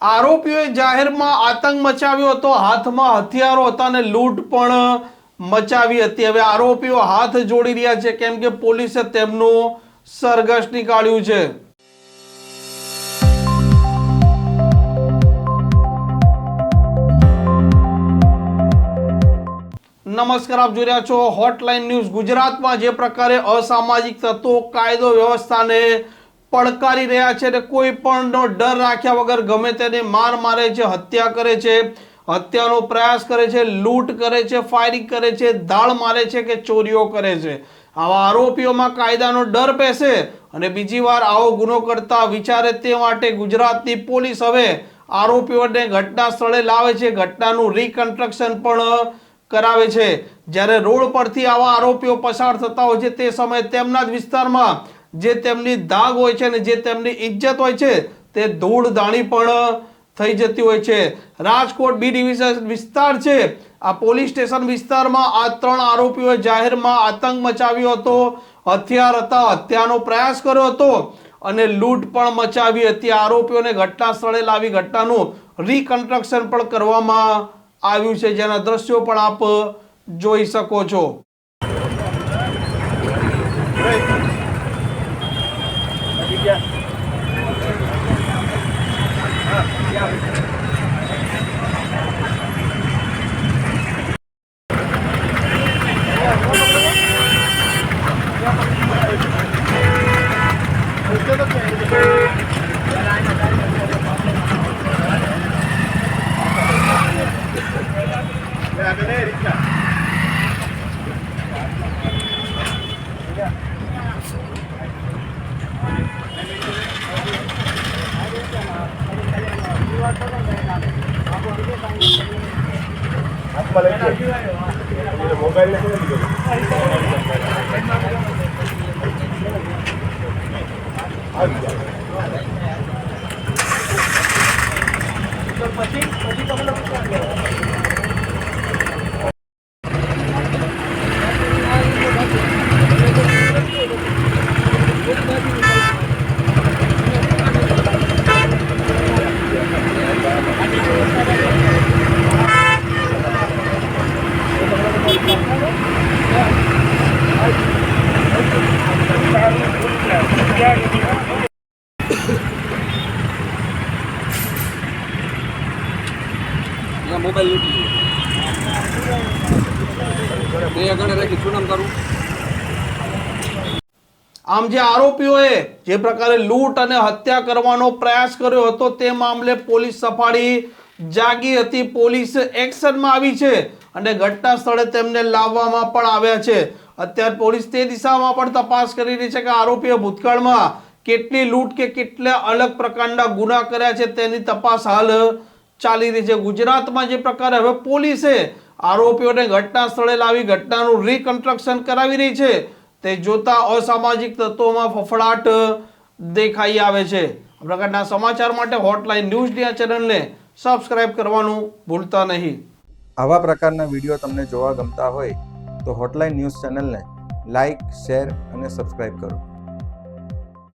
આરોપીઓએ જાહેરમાં આતંક મચાવ્યો હતો, હાથમાં હથિયારો હતા અને લૂંટ પણ મચાવી હતી। હવે આરોપીઓ હાથ જોડી રહ્યા છે કેમ કે પોલીસે તેમનું સરઘસ નીકાળ્યું છે। નમસ્કાર, આપ જોઈ રહ્યા છો હોટલાઇન ન્યૂઝ। ગુજરાતમાં જે પ્રકારે અસામાજિક તત્વો કાયદો વ્યવસ્થાને પડકારી રહ્યા છે અને કોઈ પણનો ડર રાખ્યા વગર ગમે તેને માર મારે છે, હત્યા કરે છે, હત્યાનો પ્રયાસ કરે છે, લૂંટ કરે છે, ફાયરિંગ કરે છે, ધાડ મારે છે કે ચોરીઓ કરે છે। આવા આરોપીઓમાં કાયદાનો ડર બેસે અને બીજી વાર આવો ગુનો કરતા વિચારે તે માટે ગુજરાતની પોલીસ હવે આરોપીઓને ઘટના સ્થળે લાવે છે, ઘટનાનું રિકન્સ્ટ્રક્શન પણ કરાવે છે। જ્યારે રોડ પરથી આવા આરોપીઓ પસાર થતા હોય છે તે સમયે તેમના જ વિસ્તારમાં જે તેમની દાગ હોય છે અને જે તેમની ઇજ્જત હોય છે તે ધૂળ ધાણી પણ થઈ જતી હોય છે। રાજકોટ બી ડિવિઝન વિસ્તાર છે, આ પોલીસ સ્ટેશન વિસ્તારમાં આ 3 આરોપીઓએ જાહેરમાં આતંક મચાવ્યો હતો, હથિયાર હતા, હત્યાનો પ્રયાસ કર્યો હતો અને લૂંટ પણ મચાવી હતી। આરોપીઓને ઘટના સ્થળે લાવી ઘટનાનું રિકન્સ્ટ્રક્શન પણ કરવામાં આવ્યું છે, જેના દ્રશ્યો પણ આપ જોઈ શકો છો। મોબાઈલ લૂંટી રાખી શું નામ કરું। આમ જે આરોપીઓએ જે પ્રકારે લૂંટ અને હત્યા કરવાનો પ્રયાસ કર્યો હતો તે મામલે પોલીસ સફાળી જાગી હતી, પોલીસ એક્શનમાં આવી છે અને ઘટના સ્થળે તેમને લાવવામાં પણ આવ્યા છે। અત્યારે પોલીસ તે દિશામાં પણ તપાસ કરી રહી છે કે આરોપીએ ભૂતકાળમાં કેટલી લૂંટ કે કેટલા અલગ પ્રકારના ગુના કર્યા છે તેની તપાસ હાલ ચાલી રહી છે। ગુજરાતમાં જે પ્રકારે હવે પોલીસે આરોપીઓને ઘટના સ્થળે લાવી ઘટનાનું રિકન્સ્ટ્રક્શન કરાવી રહી છે તે જોતા અસામાજિક તત્વોમાં ફફડાટ દેખાઈ આવે છે। આ પ્રકારના સમાચાર માટે હોટલાઇન ન્યૂઝની આ ચેનલને સબસ્ક્રાઇબ કરવાનું ભૂલતા નહીં। આવા પ્રકારના વિડીયો તમને જોવા ગમતા હોય તો હોટલાઇન ન્યૂઝ ચેનલને લાઇક, શેર અને સબસ્ક્રાઇબ કરો।